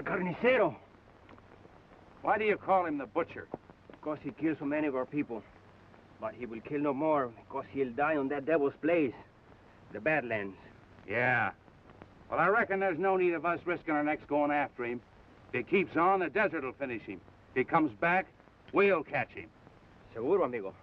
carnicero. Why do you call him the butcher? Because he killed so many of our people. But he will kill no more, because he'll die on that devil's place, the Badlands. Yeah. Well, I reckon there's no need of us risking our necks going after him. If he keeps on, the desert will finish him. If he comes back, we'll catch him. Seguro, amigo.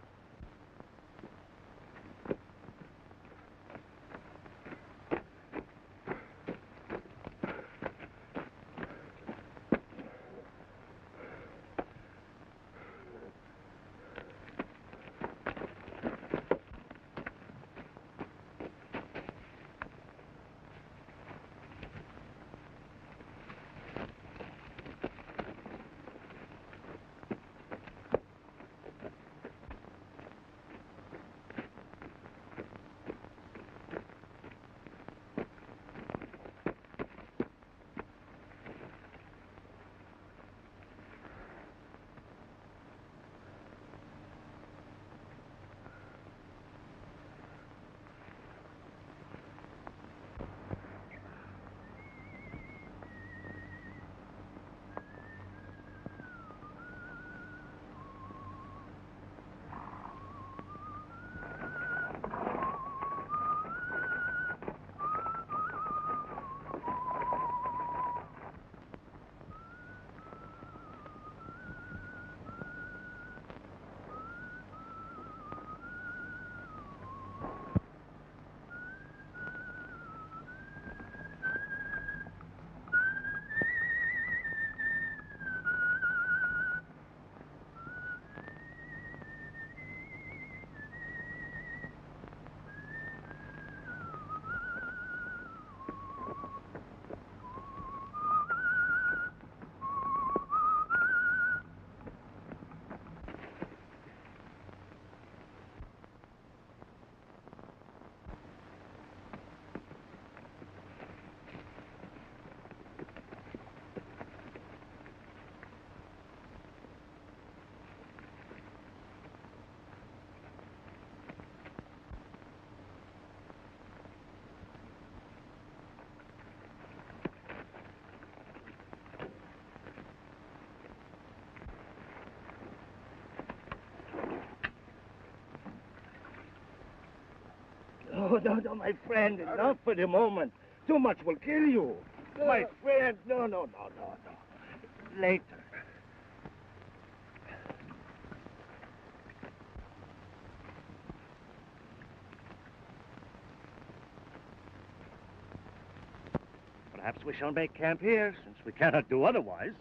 No, my friend, not for the moment. Too much will kill you. My friend, no. Later. Perhaps we shall make camp here, since we cannot do otherwise.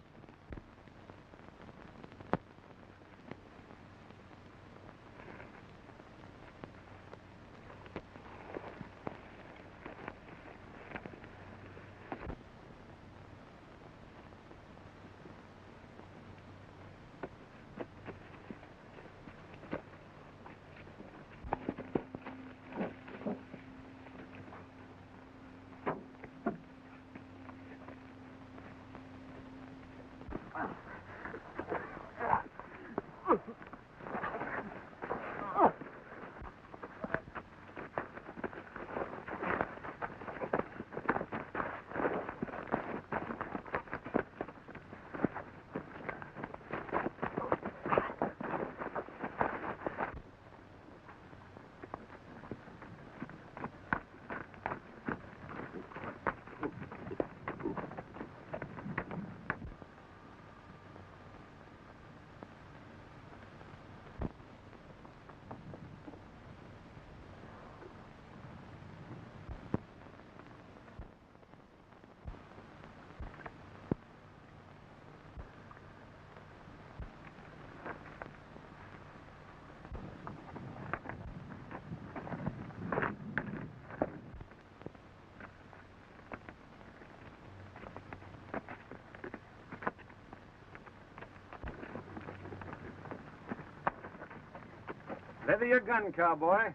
Leather your gun, cowboy.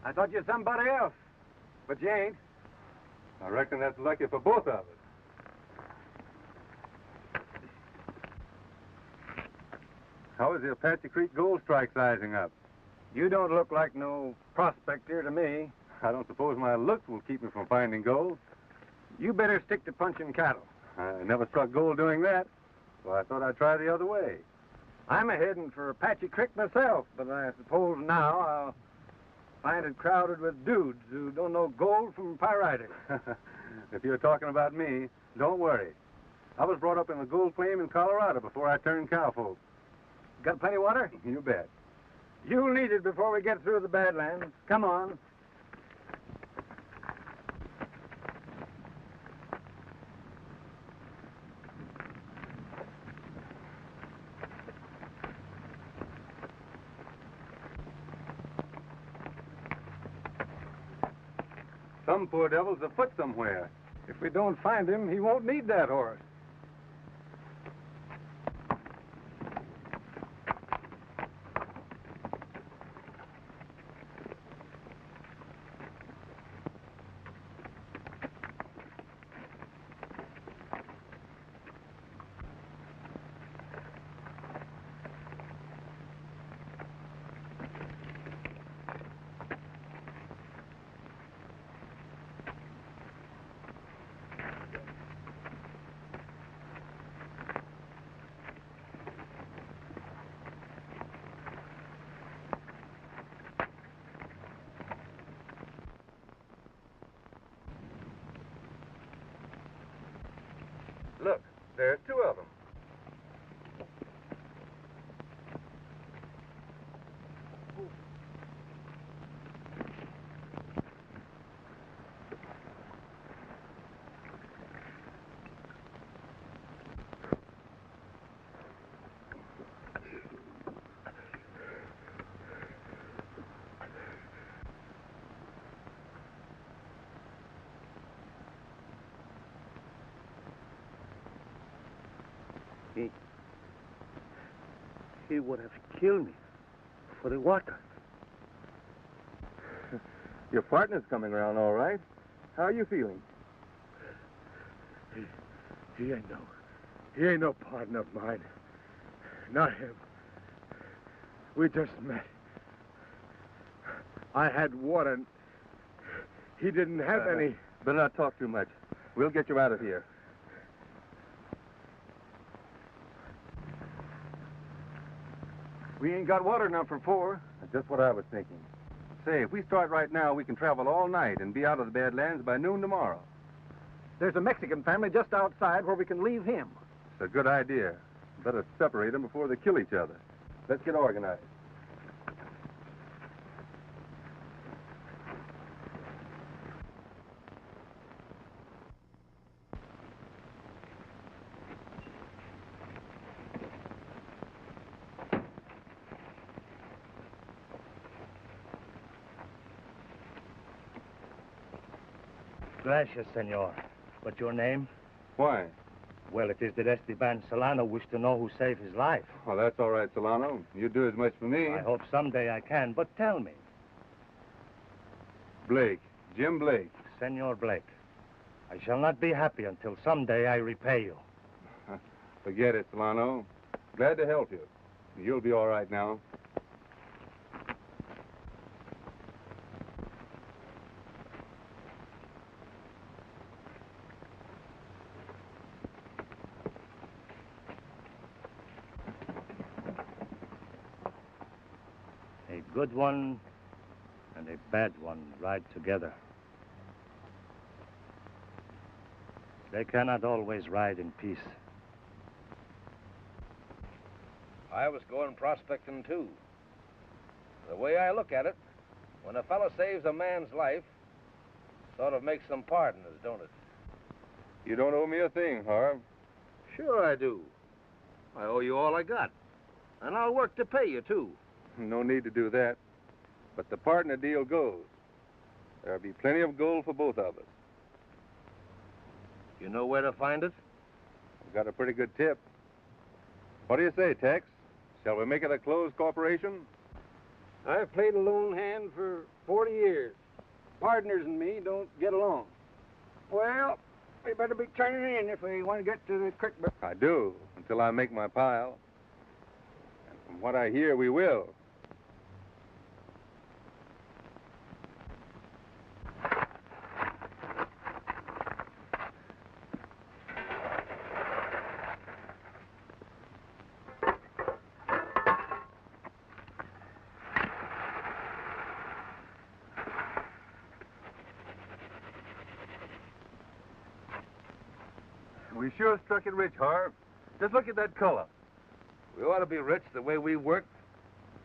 I thought you were somebody else, but you ain't. I reckon that's lucky for both of us. How is the Apache Creek gold strike sizing up? You don't look like no prospector to me. I don't suppose my looks will keep me from finding gold. You better stick to punching cattle. I never struck gold doing that, so I thought I'd try the other way. I'm a-heading for Apache Creek myself, but I suppose now I'll find it crowded with dudes who don't know gold from pyritic. If you're talking about me, don't worry. I was brought up in the gold claim in Colorado before I turned cowfolk. Got plenty of water? You bet. You'll need it before we get through the Badlands. Come on. Some poor devil's afoot somewhere. If we don't find him, he won't need that horse. Look, there's two of them. He would have killed me for the water. Your partner's coming around all right. How are you feeling? He ain't no partner of mine. Not him. We just met. I had water, and he didn't have any. Better not talk too much. We'll get you out of here. We ain't got water enough for 4. That's just what I was thinking. Say, if we start right now, we can travel all night and be out of the Badlands by noon tomorrow. There's a Mexican family just outside where we can leave him. It's a good idea. Better separate them before they kill each other. Let's get organized. Gracias, senor. But your name? Why? Well, it is that Estaban Solano wished to know who saved his life. Oh, that's all right, Solano. You do as much for me. I hope someday I can, but tell me. Blake. Jim Blake. Senor Blake, I shall not be happy until someday I repay you. Forget it, Solano. Glad to help you. You'll be all right now. A good one and a bad one ride together. They cannot always ride in peace. I was going prospecting, too. The way I look at it, when a fellow saves a man's life, sort of makes them partners, don't it? You don't owe me a thing, Harve. Sure I do. I owe you all I got. And I'll work to pay you, too. No need to do that. But the partner deal goes. There'll be plenty of gold for both of us. You know where to find it? We've got a pretty good tip. What do you say, Tex? Shall we make it a closed corporation? I've played a lone hand for 40 years. Partners and me don't get along. Well, we better be turning in if we want to get to the creek. I do, until I make my pile. And from what I hear, we will. You sure struck it rich, Harve. Just look at that color. We ought to be rich the way we work.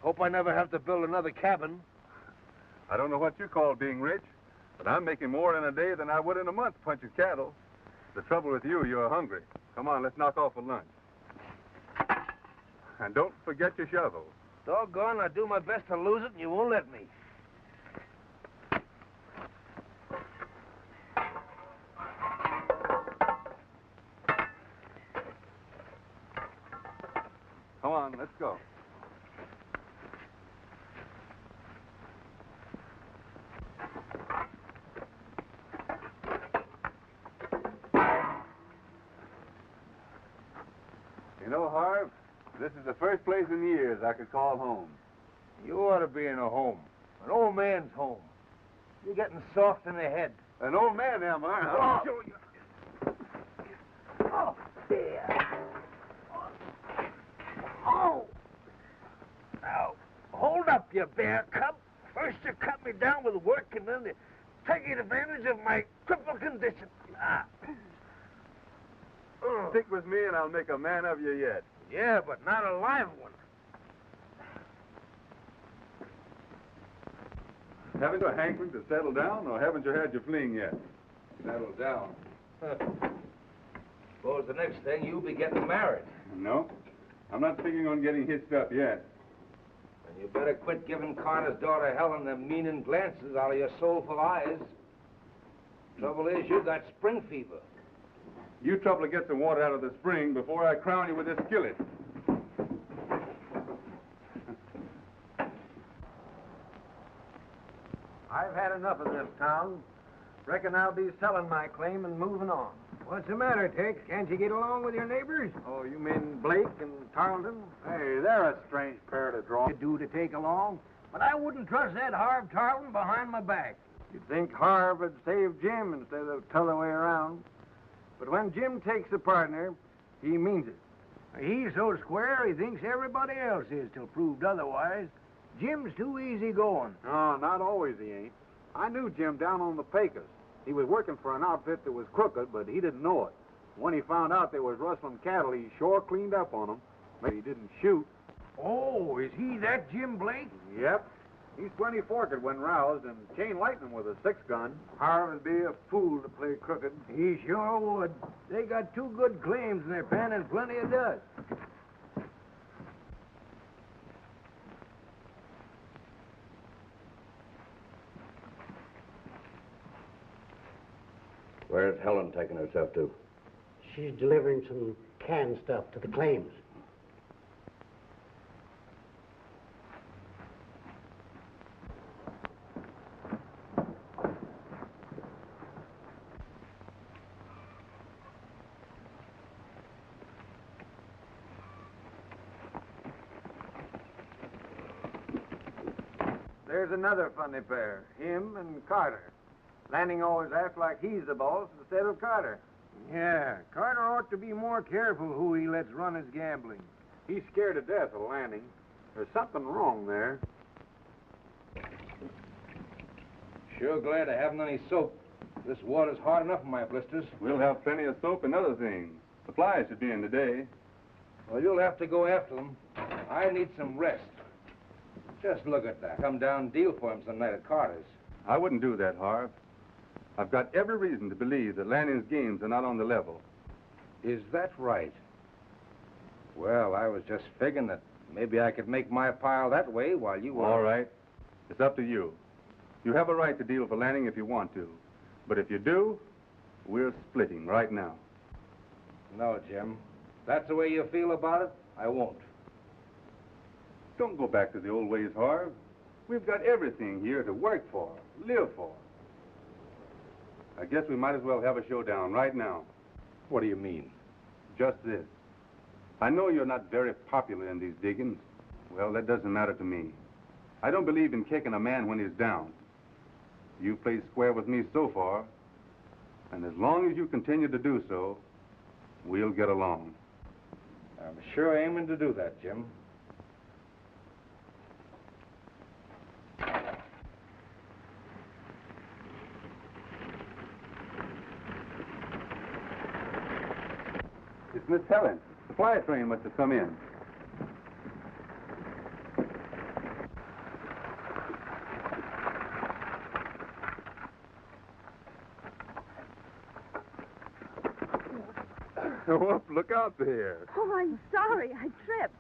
Hope I never have to build another cabin. I don't know what you call being rich, but I'm making more in a day than I would in a month punching cattle. The trouble with you, you're hungry. Come on, let's knock off for lunch. And don't forget your shovel. Doggone, I do my best to lose it and you won't let me. Come on, let's go. You know, Harve, this is the first place in years I could call home. You ought to be in a home. An old man's home. You're getting soft in the head. An old man, am I? I'll show you. Oh, dear. Oh. Now, hold up, you bear cub. First you cut me down with work, and then you take advantage of my crippled condition. Stick with me, and I'll make a man of you yet. Yeah, but not a live one. Haven't you a hankering to settle down, or haven't you had your fling yet? Settle down. Suppose the next thing you'll be getting married. No, I'm not thinking on getting hitched up yet. And you better quit giving Carter's daughter Helen them meaning glances out of your soulful eyes. Trouble is, you got spring fever. You trouble to get some water out of the spring before I crown you with this skillet. I've had enough of this town. Reckon I'll be selling my claim and moving on. What's the matter, Tex? Can't you get along with your neighbors? Oh, you mean Blake and Tarleton? Hey, they're a strange pair to draw. Do to take along, but I wouldn't trust that Harve Tarleton behind my back. You'd think Harve would save Jim instead of the other way around. But when Jim takes a partner, he means it. He's so square, he thinks everybody else is till proved otherwise. Jim's too easy going. No, not always he ain't. I knew Jim down on the Pecos. He was working for an outfit that was crooked, but he didn't know it. When he found out they was rustling cattle, he sure cleaned up on them. But he didn't shoot. Oh, is he that Jim Blake? Yep. He's plenty forked when roused, and chain lightning with a 6-gun. Harve would be a fool to play crooked. He sure would. They got 2 good claims in their pen and plenty of dust. Where's Helen taking herself to? She's delivering some canned stuff to the claims. There's another funny pair, him and Carter. Lanning always acts like he's the boss instead of Carter. Yeah, Carter ought to be more careful who he lets run his gambling. He's scared to death of Lanning. There's something wrong there. Sure glad I haven't any soap. This water's hard enough for my blisters. We'll have plenty of soap and other things. Supplies should be in today. Well, you'll have to go after them. I need some rest. Just look at that. Come down and deal for him some night at Carter's. I wouldn't do that, Harve. I've got every reason to believe that Lanning's games are not on the level. Is that right? Well, I was just figuring that maybe I could make my pile that way while you were... All right. It's up to you. You have a right to deal for Lanning if you want to. But if you do, we're splitting right now. No, Jim. If that's the way you feel about it, I won't. Don't go back to the old ways, Harve. We've got everything here to work for, live for. I guess we might as well have a showdown right now. What do you mean? Just this. I know you're not very popular in these diggings. Well, that doesn't matter to me. I don't believe in kicking a man when he's down. You've played square with me so far, and as long as you continue to do so, we'll get along. I'm sure aiming to do that, Jim. It's Miss Helen. The fly train must have come in. Whoop, look out there. Oh, I'm sorry. I tripped.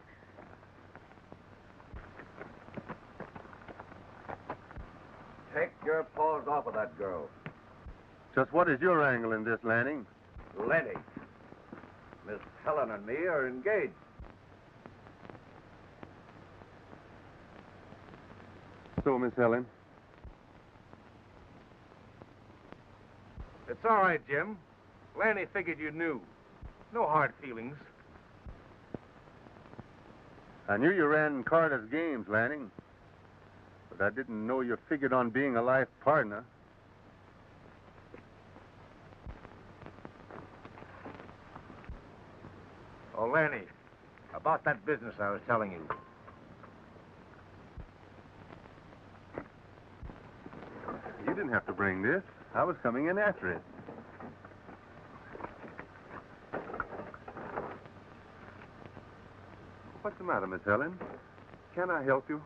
Take your paws off of that girl. Just what is your angle in this, Lanning? Lenny. Miss Helen and me are engaged. So, Miss Helen? It's all right, Jim. Lanny figured you knew. No hard feelings. I knew you ran Carter's games, Lanning. But I didn't know you figured on being a life partner. Oh, Lanny, about that business I was telling you. You didn't have to bring this. I was coming in after it. What's the matter, Miss Helen? Can I help you?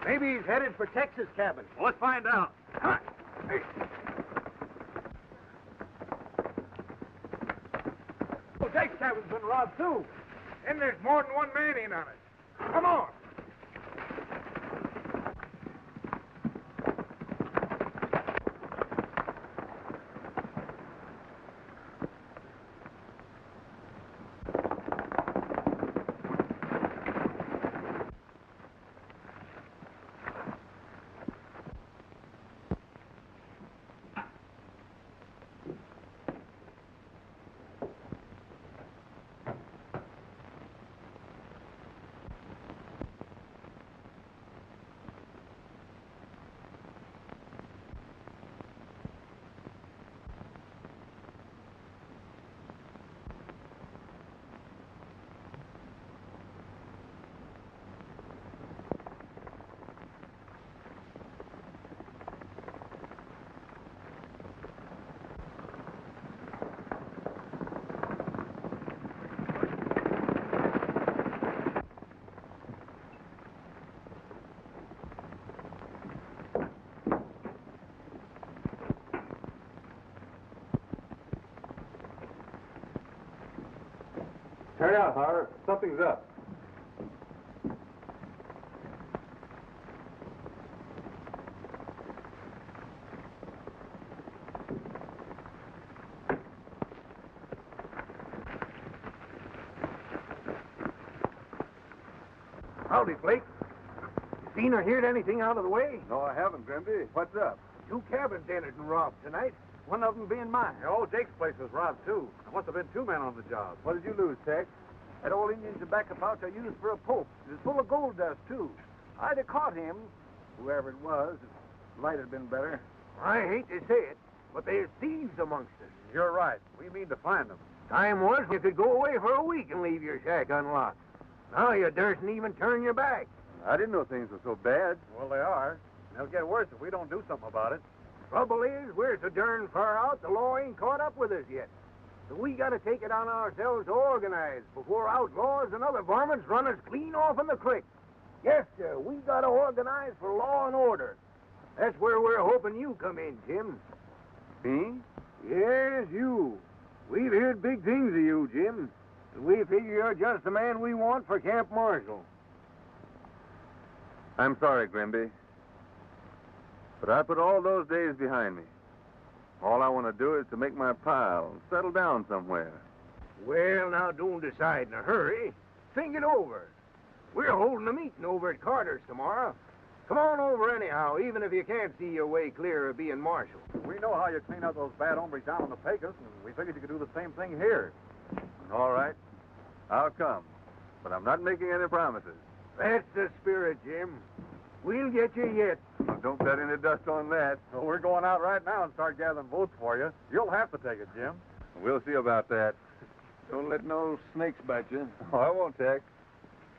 Maybe he's headed for Texas cabin. Well, let's find out. Come on. Hey. Oh, Jake's cabin's been robbed, too. And there's more than one man in on it. Come on. Hurry out, Harve. Something's up. Howdy, Blake. You seen or heard anything out of the way? No, I haven't, Grimby. What's up? 2 cabins entered and robbed tonight. One of them being mine. Oh, Jake's place was robbed, too. There must have been 2 men on the job. What did you lose, Tex? That old Indian tobacco pouch I used for a poke. It was full of gold dust, too. I'd have caught him, whoever it was, if light had been better. I hate to say it, but there's thieves amongst us. You're right. We mean to find them. Time was you could go away for a week and leave your shack unlocked. Now you dursn't even turn your back. I didn't know things were so bad. Well, they are. They'll get worse if we don't do something about it. Trouble is, we're so darn far out, the law ain't caught up with us yet. So we gotta take it on ourselves to organize before outlaws and other varmints run us clean off in the creek. Yes, sir, we gotta organize for law and order. That's where we're hoping you come in, Jim. Me? Yes, you. We've heard big things of you, Jim. And we figure you're just the man we want for Camp Marshal. I'm sorry, Grimby. But I put all those days behind me. All I want to do is to make my pile and settle down somewhere. Well, now, don't decide in a hurry. Think it over. We're holding a meeting over at Carter's tomorrow. Come on over anyhow, even if you can't see your way clear of being marshal. We know how you clean out those bad hombres down on the Pecos, and we figured you could do the same thing here. All right. I'll come. But I'm not making any promises. That's the spirit, Jim. We'll get you yet. Well, don't bet any dust on that. Well, we're going out right now and start gathering votes for you. You'll have to take it, Jim. We'll see about that. Don't let no snakes bite you. Oh, I won't, Tex.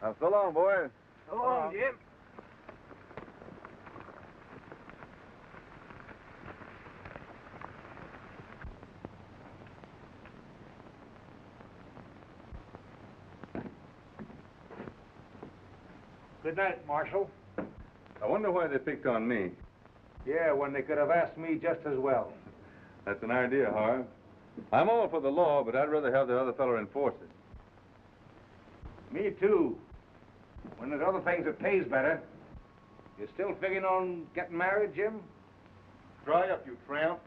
Now, so long, boys. So long, Jim. Good night, Marshal. I wonder why they picked on me. Yeah, when they could have asked me just as well. That's an idea, Harve. I'm all for the law, but I'd rather have the other fellow enforce it. Me too. When there's other things that pays better. You still figuring on getting married, Jim? Dry up, you tramp.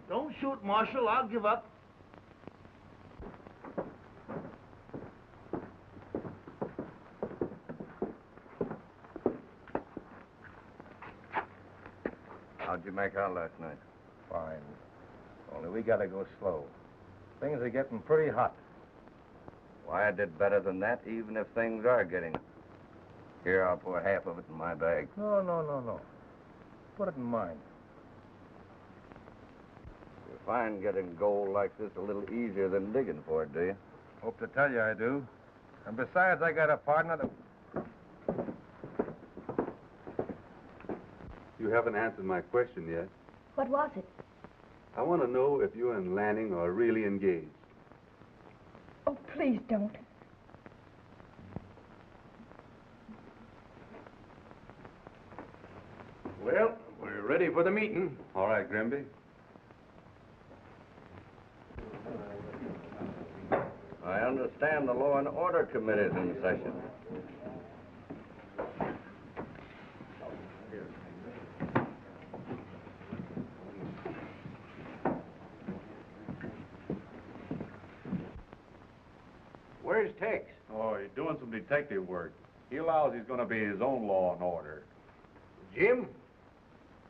Don't shoot, Marshal. I'll give up. How'd you make out last night? Fine. Only we gotta go slow. Things are getting pretty hot. Why, I did better than that, even if things are getting... Here, I'll pour half of it in my bag. No. Put it in mine. You find getting gold like this a little easier than digging for it, do you? Hope to tell you I do. And besides, I got a partner that... You haven't answered my question yet. What was it? I want to know if you and Lanning are really engaged. Oh, please don't. Well, we're ready for the meeting. All right, Grimby. I understand the Law and Order Committee's in session. Where's Tex? Oh, he's doing some detective work. He allows he's going to be his own law and order. Jim,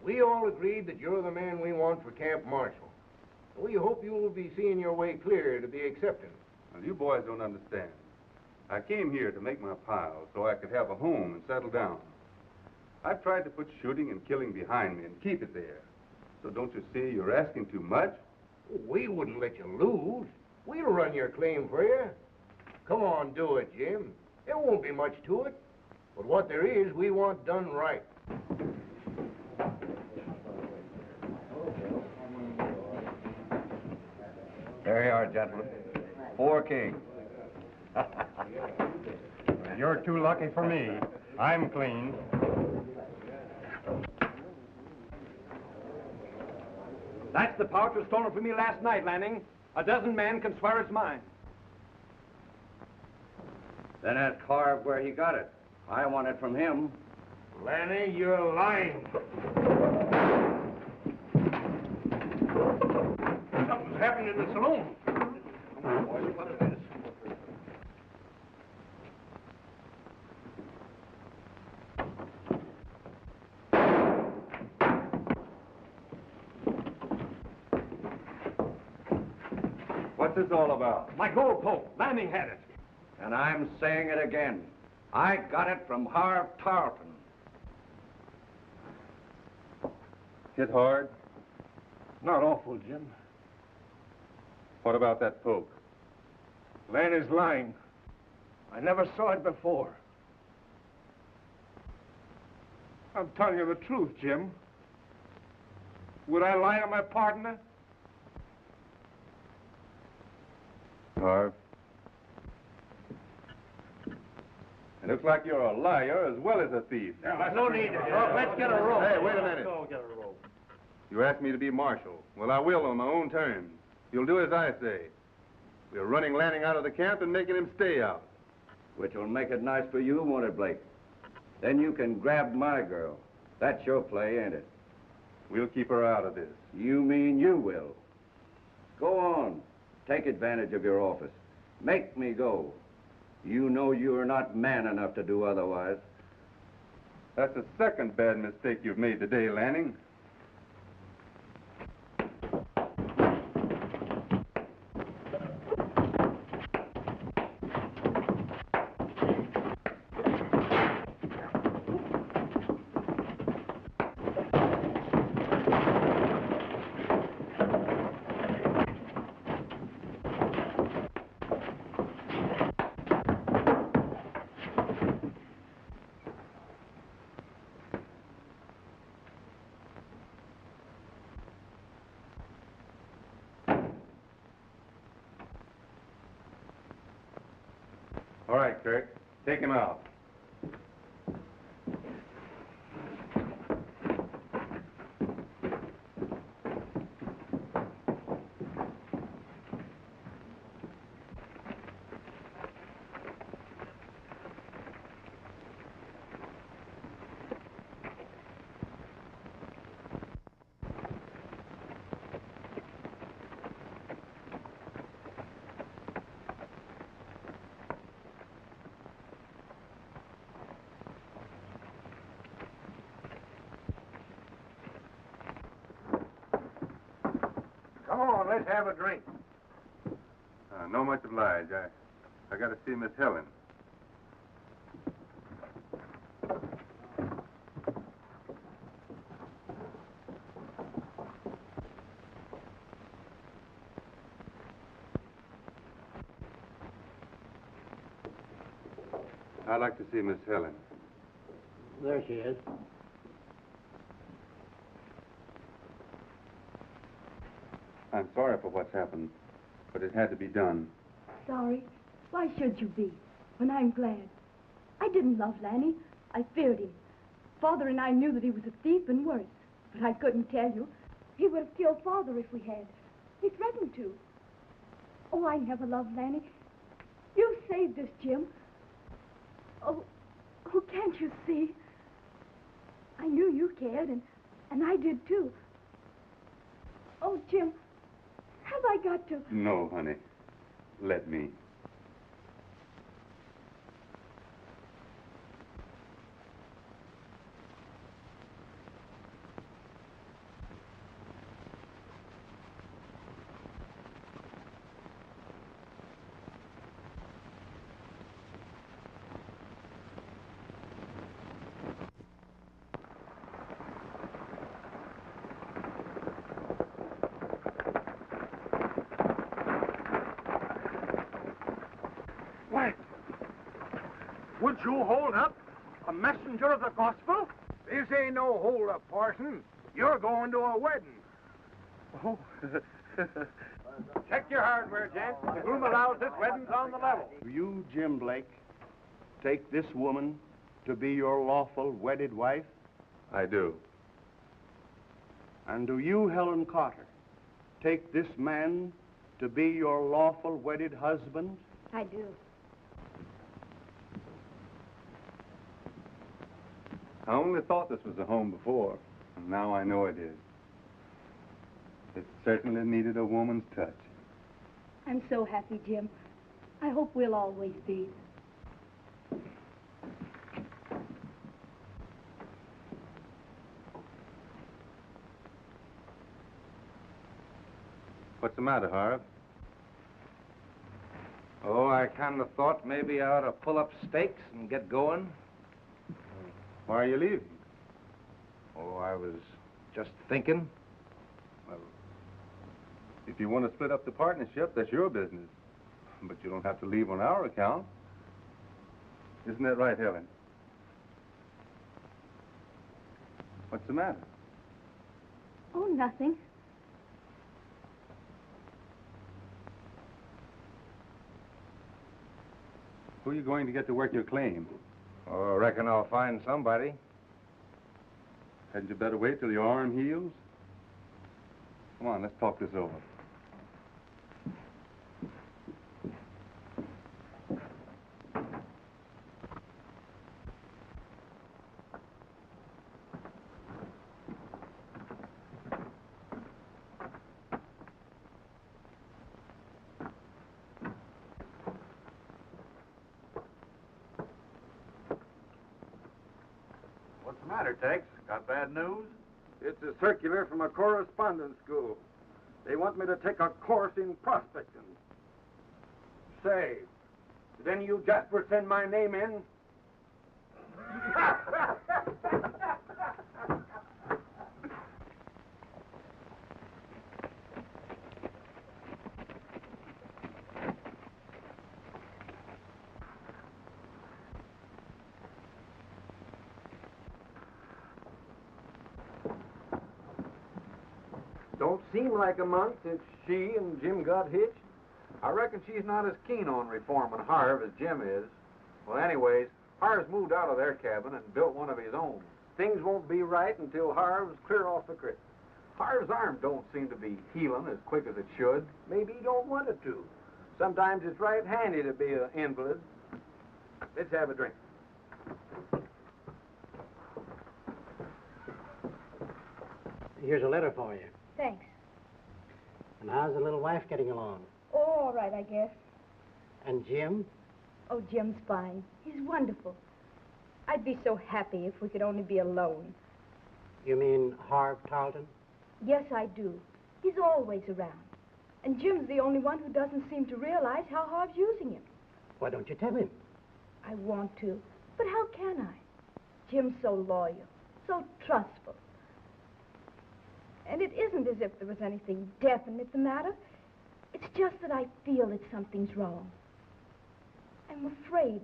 we all agreed that you're the man we want for camp marshal. We hope you will be seeing your way clear to be accepted. Well, you boys don't understand. I came here to make my pile so I could have a home and settle down. I've tried to put shooting and killing behind me and keep it there. So don't you see you're asking too much? We wouldn't let you lose. We'll run your claim for you. Come on, do it, Jim. There won't be much to it. But what there is, we want done right. There you are, gentlemen. 4 kings. You're too lucky for me. I'm clean. That's the pouch was stolen from me last night, Lanning. A dozen men can swear it's mine. Then ask Harve where he got it. I want it from him. Lanny, you're lying. Something's happened in the saloon. What is this? What's this all about? My gold poke. Lanning had it. And I'm saying it again. I got it from Harve Talton. Hit hard? Not awful, Jim. What about that poke? Lanning's lying. I never saw it before. I'm telling you the truth, Jim. Would I lie to my partner? Harve. It looks like you're a liar as well as a thief. There's no need to talk. Let's get a rope. Hey, wait a minute. Go get a rope. You asked me to be marshal. Well, I will on my own terms. You'll do as I say. We're running Lanning out of the camp and making him stay out. Which will make it nice for you, won't it, Blake? Then you can grab my girl. That's your play, ain't it? We'll keep her out of this. You mean you will. Go on. Take advantage of your office. Make me go. You know you are not man enough to do otherwise. That's the second bad mistake you've made today, Lanning. All right, Kirk. Take him out. Come on, let's have a drink. No much obliged. I got to see Miss Helen. I'd like to see Miss Helen. There she is. I'm sorry for what's happened, but it had to be done. Sorry? Why should you be, when I'm glad? I didn't love Lanny. I feared him. Father and I knew that he was a thief and worse, but I couldn't tell you. He would have killed Father if we had. He threatened to. Oh, I never loved Lanny. You saved us, Jim. Oh, can't you see? I knew you cared, and I did too. Oh, Jim, have I got to? No, honey. Let me. Would you hold up? A messenger of the gospel? This ain't no hold-up, Parson. You're going to a wedding. Oh. Check your hardware, gents. The groom allows this wedding's on the level. Do you, Jim Blake, take this woman to be your lawful wedded wife? I do. And do you, Helen Carter, take this man to be your lawful wedded husband? I do. I only thought this was a home before, and now I know it is. It certainly needed a woman's touch. I'm so happy, Jim. I hope we'll always be. What's the matter, Harve? Oh, I kind of thought maybe I ought to pull up stakes and get going. Why are you leaving? Oh, I was just thinking. Well, if you want to split up the partnership, that's your business. But you don't have to leave on our account. Isn't that right, Helen? What's the matter? Oh, nothing. Who are you going to get to work your claim? Oh, I reckon I'll find somebody. Hadn't you better wait till your arm heals? Come on, let's talk this over. matter, Tex? Got bad news? It's a circular from a correspondence school. They want me to take a course in prospecting. Say, did any of you Jaspers send my name in? Don't seem like a month since she and Jim got hitched. I reckon she's not as keen on reforming Harve as Jim is. Well, anyways, Harve's moved out of their cabin and built one of his own. Things won't be right until Harve's clear off the creek. Harve's arm don't seem to be healing as quick as it should. Maybe he don't want it to. Sometimes it's right handy to be an invalid. Let's have a drink. Here's a letter for you. Thanks. And how's the little wife getting along? Oh, all right, I guess. And Jim? Oh, Jim's fine. He's wonderful. I'd be so happy if we could only be alone. You mean Harve Talton? Yes, I do. He's always around. And Jim's the only one who doesn't seem to realize how Harve's using him. Why don't you tell him? I want to, but how can I? Jim's so loyal, so trustful. And it isn't as if there was anything definite the matter. It's just that I feel that something's wrong. I'm afraid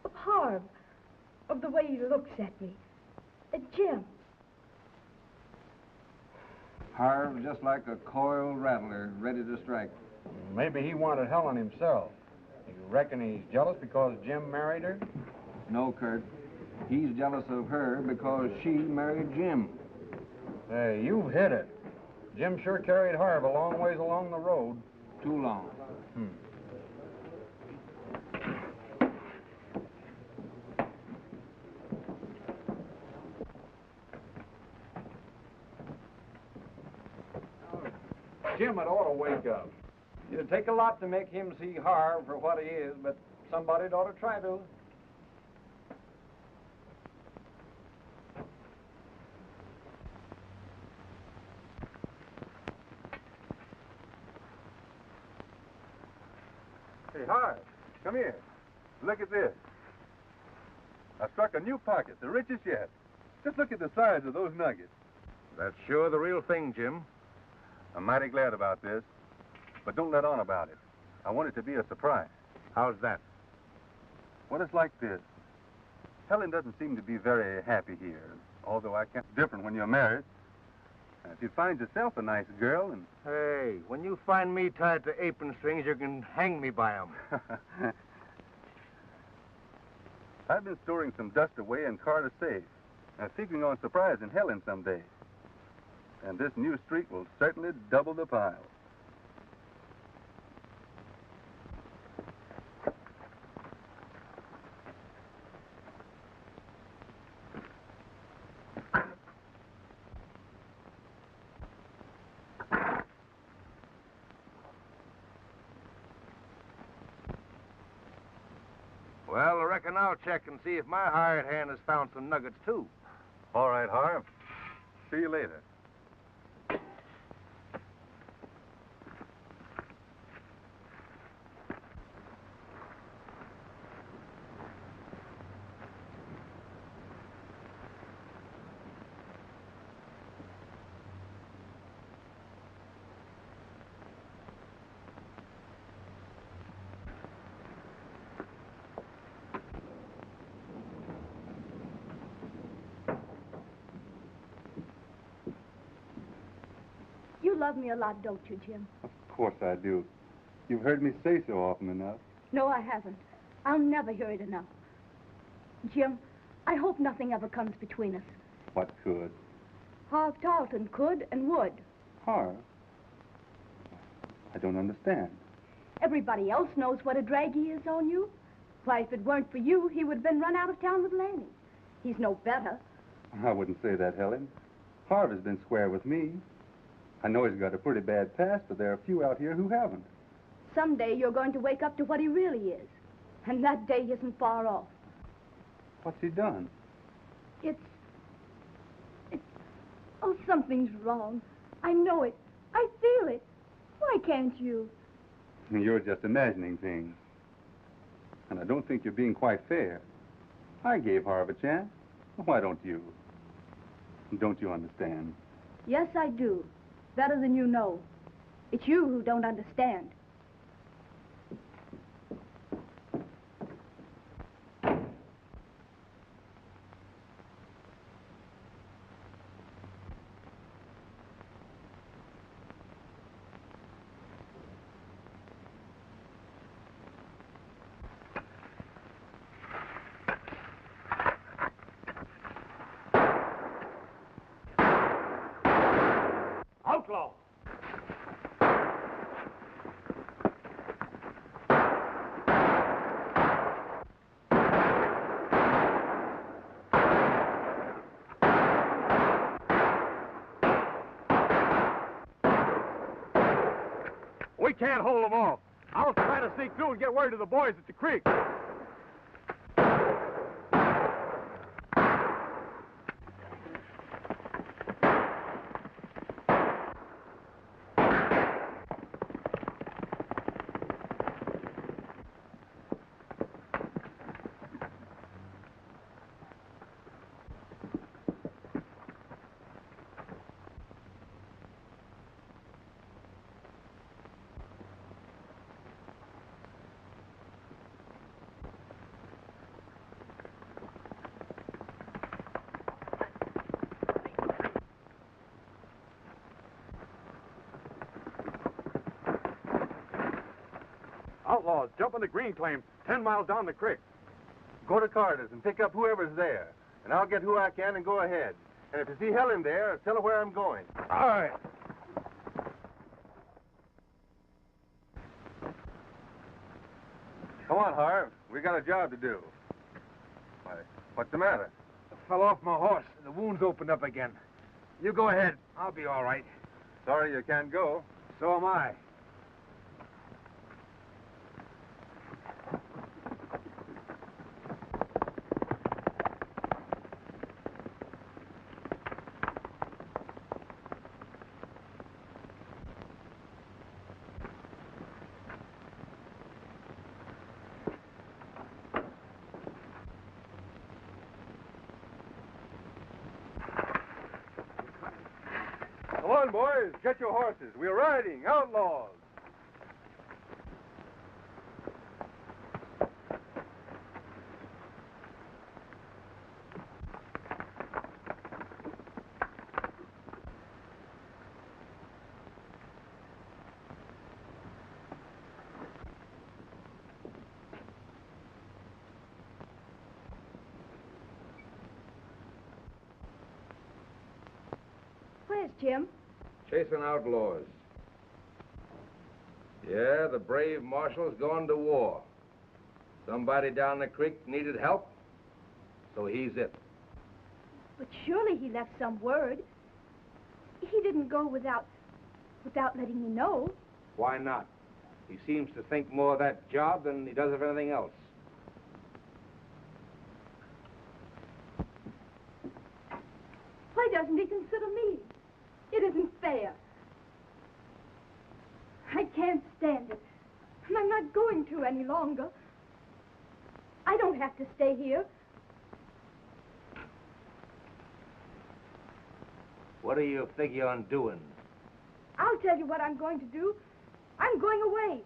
of Harve, of the way he looks at me, at Jim. Harve just like a coiled rattler, ready to strike. Maybe he wanted Helen himself. You reckon he's jealous because Jim married her? No, Kurt. He's jealous of her because she married Jim. Hey, you've hit it. Jim sure carried Harve a long ways along the road. Too long. Jim had ought to wake up. It'd take a lot to make him see Harve for what he is, but somebody'd ought to try to. Hey, Harve, come here. Look at this. I struck a new pocket, the richest yet. Just look at the size of those nuggets. That's sure the real thing, Jim. I'm mighty glad about this, but don't let on about it. I want it to be a surprise. How's that? Well, it's like this. Helen doesn't seem to be very happy here, although I can't different when you're married. If you find yourself a nice girl and... Hey, when you find me tied to apron strings, you can hang me by 'em. I've been storing some dust away in Carter's safe, and figuring on surprising Helen someday. And this new streak will certainly double the pile. Well, I reckon I'll check and see if my hired hand has found some nuggets, too. All right, Harve. See you later. You love me a lot, don't you, Jim? Of course I do. You've heard me say so often enough. No, I haven't. I'll never hear it enough. Jim, I hope nothing ever comes between us. What could? Harve Talton could and would. Harve? I don't understand. Everybody else knows what a drag he is on you. Why, if it weren't for you, he would have been run out of town with Lanny. He's no better. I wouldn't say that, Helen. Harve has been square with me. I know he's got a pretty bad past, but there are a few out here who haven't. Someday you're going to wake up to what he really is. And that day isn't far off. What's he done? It's Oh, something's wrong. I know it. I feel it. Why can't you? You're just imagining things. And I don't think you're being quite fair. I gave Harve a chance. Why don't you? Don't you understand? Yes, I do. Better than you know. It's you who don't understand. Outlaw! We can't hold them all. I'll try to sneak through and get word to the boys at the creek. Outlaws, jump on the green claim 10 miles down the creek. Go to Carter's and pick up whoever's there. And I'll get who I can and go ahead. And if you see Helen there, tell her where I'm going. All right. Come on, Harve. We got a job to do. Why, what's the matter? I fell off my horse and the wound's opened up again. You go ahead. I'll be all right. Sorry you can't go. So am I. Come on, boys. Get your horses. We're riding. Outlaws. Where's Jim? Chasing outlaws. Yeah, the brave marshal's gone to war. Somebody down the creek needed help, so he's it. But surely he left some word. He didn't go without letting me know. Why not? He seems to think more of that job than he does of anything else. Why doesn't he consider me? It isn't fair. I can't stand it. And I'm not going to any longer. I don't have to stay here. What do you figure on doing? I'll tell you what I'm going to do. I'm going away.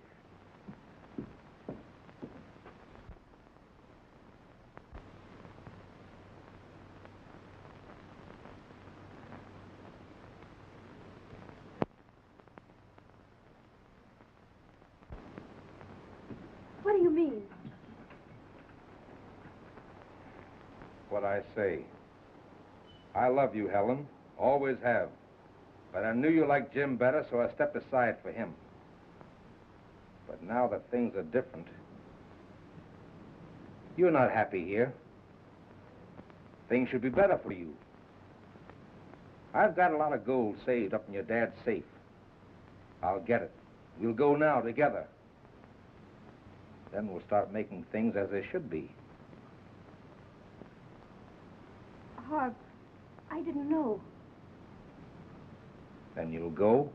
What do you mean? What I say. I love you, Helen. Always have. But I knew you liked Jim better, so I stepped aside for him. But now that things are different, you're not happy here. Things should be better for you. I've got a lot of gold saved up in your dad's safe. I'll get it. We'll go now together. Then we'll start making things as they should be. Harve, I didn't know. Then you'll go?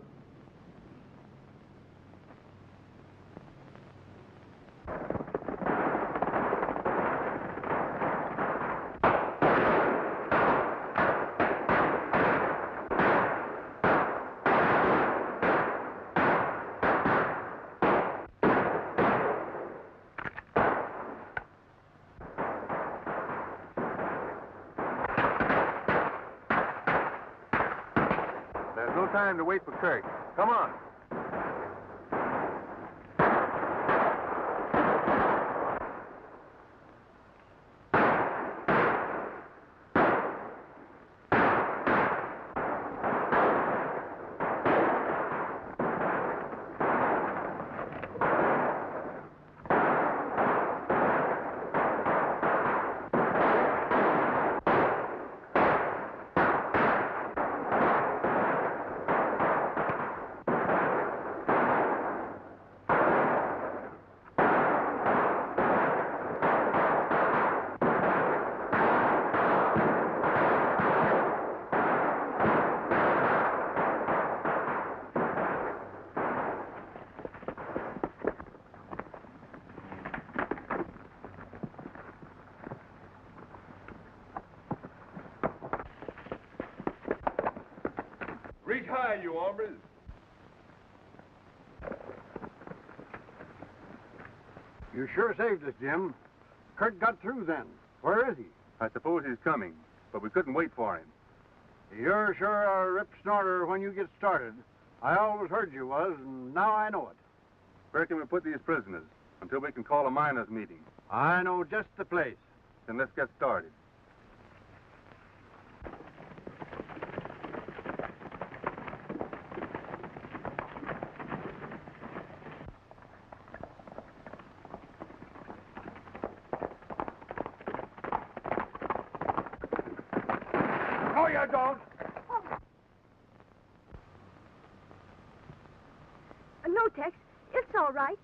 There's no time to wait for Kirk. Come on. Reach high, you hombres. You sure saved us, Jim. Kurt got through then. Where is he? I suppose he's coming, but we couldn't wait for him. You're sure a rip snorter when you get started. I always heard you was, and now I know it. Where can we put these prisoners until we can call a miners' meeting? I know just the place. Then let's get started. No, you don't. No, Tex. It's all right.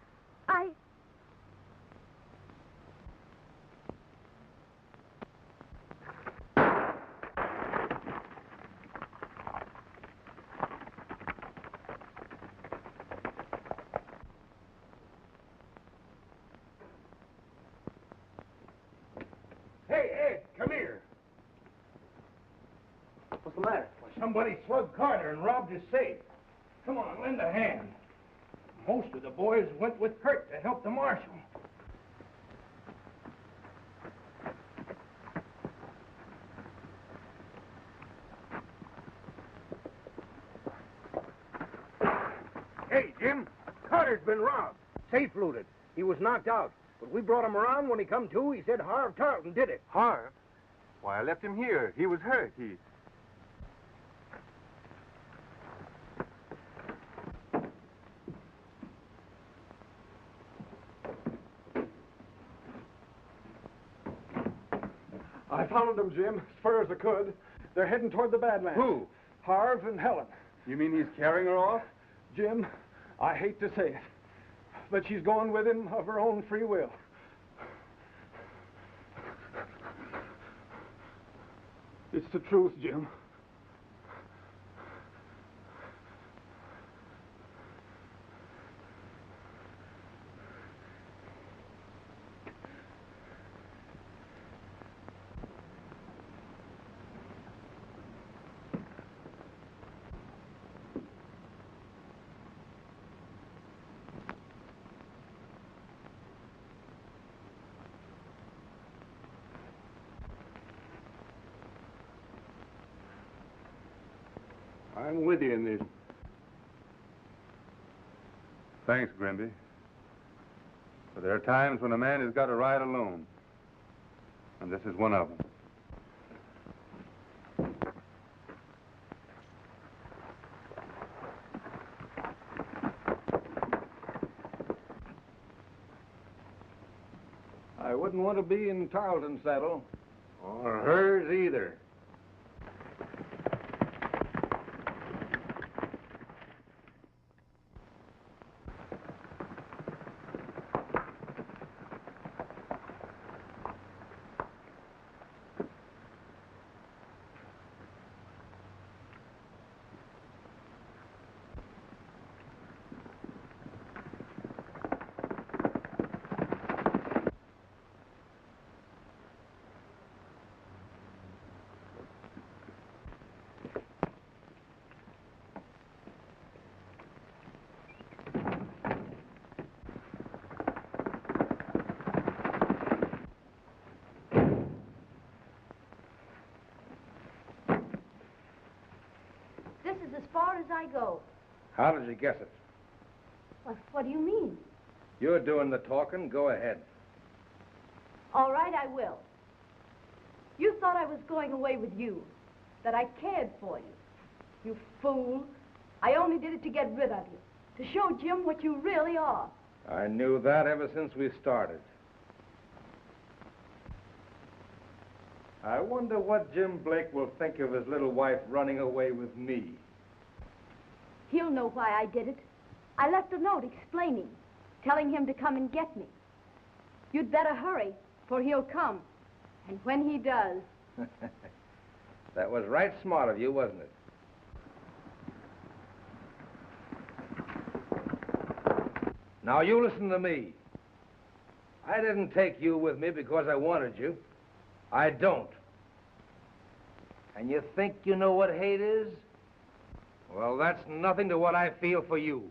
Hey, Ed, come here. What's the matter? Somebody slugged Carter and robbed his safe. Come on, lend a hand. Most of the boys went with Kurt to help the marshal. Hey, Jim, Carter's been robbed. Safe looted. He was knocked out. But we brought him around. When he come to, he said Harve Talton did it. Harve? Why, I left him here. He was hurt. I followed them, Jim, as far as I could. They're heading toward the Badlands. Who? Harve and Helen. You mean he's carrying her off? Jim, I hate to say it, but she's going with him of her own free will. It's the truth, Jim. I'm with you in this. Thanks, Grimby. But there are times when a man has got to ride alone. And this is one of them. I wouldn't want to be in Tarleton's saddle. Or hers either. I go? How did you guess it? What do you mean? You're doing the talking. Go ahead. All right, I will. You thought I was going away with you, that I cared for you. You fool. I only did it to get rid of you, to show Jim what you really are. I knew that ever since we started. I wonder what Jim Blake will think of his little wife running away with me. He'll know why I did it. I left a note explaining, telling him to come and get me. You'd better hurry, for he'll come. And when he does... That was right smart of you, wasn't it? Now, you listen to me. I didn't take you with me because I wanted you. I don't. And you think you know what hate is? Well, that's nothing to what I feel for you.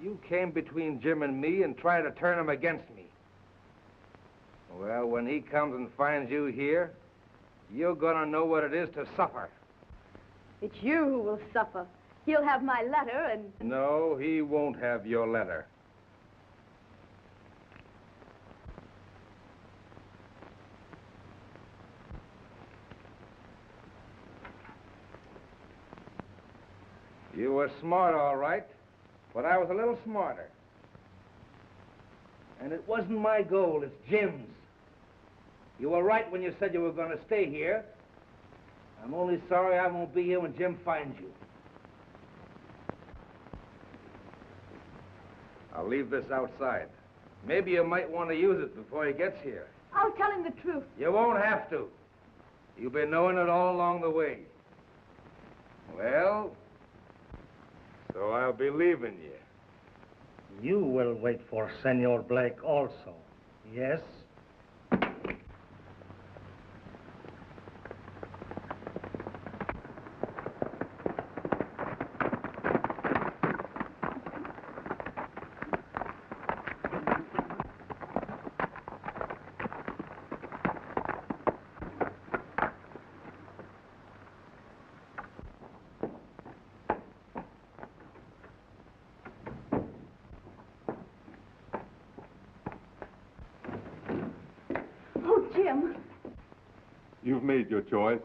You came between Jim and me and tried to turn him against me. Well, when he comes and finds you here, you're gonna know what it is to suffer. It's you who will suffer. He'll have my letter and... No, he won't have your letter. You were smart, all right, but I was a little smarter. And it wasn't my goal, it's Jim's. You were right when you said you were going to stay here. I'm only sorry I won't be here when Jim finds you. I'll leave this outside. Maybe you might want to use it before he gets here. I'll tell him the truth. You won't have to. You've been knowing it all along the way. Well, so I'll be leaving you. You will wait for Senor Blake also, yes? Jim. You've made your choice.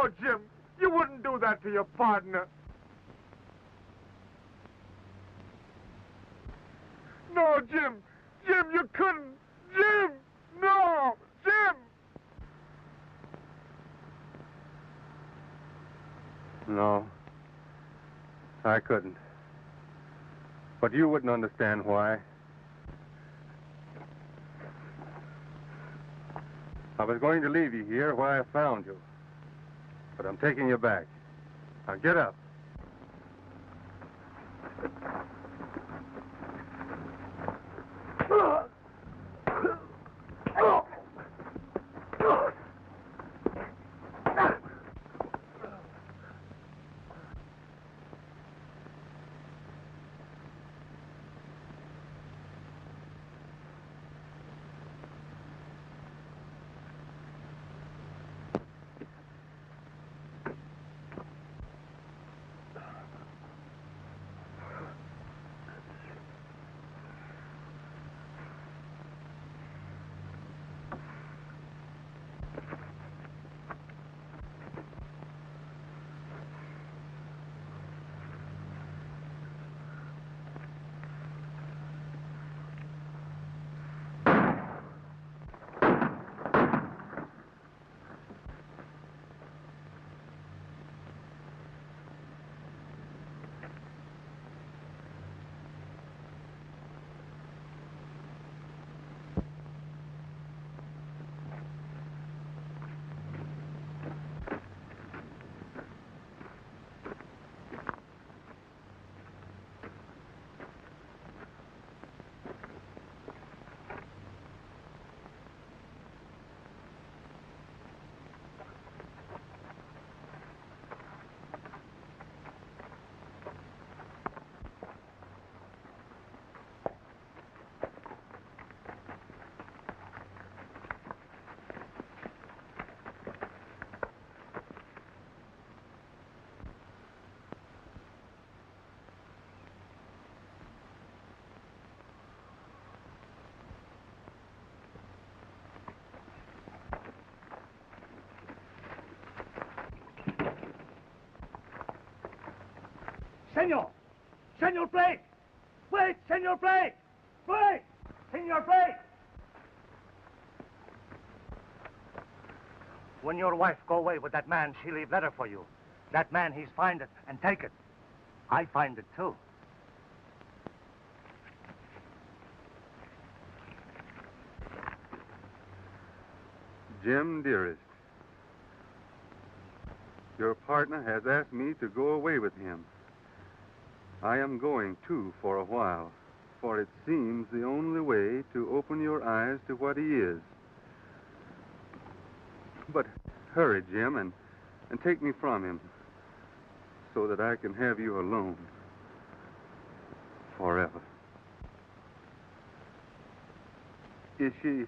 No, Jim, you wouldn't do that to your partner. No, Jim. Jim, you couldn't. Jim! No! Jim! No, I couldn't. But you wouldn't understand why. I was going to leave you here where I found you. But I'm taking you back. Now get up. Senor! Senor Blake! Wait, Senor Blake! Blake! Senor Blake! When your wife go away with that man, she leave letter for you. That man, he's find it and take it. I find it too. Jim, dearest, your partner has asked me to go away with him. I am going, too, for a while, for it seems the only way to open your eyes to what he is. But hurry, Jim, and take me from him so that I can have you alone forever. Is she...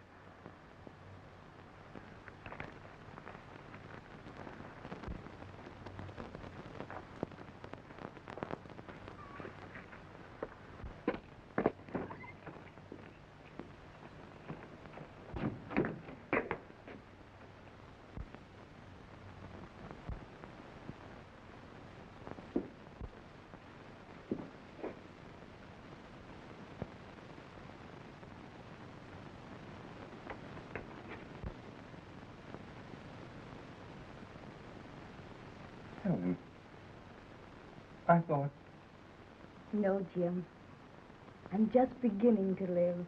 Helen, I thought... No, Jim. I'm just beginning to live.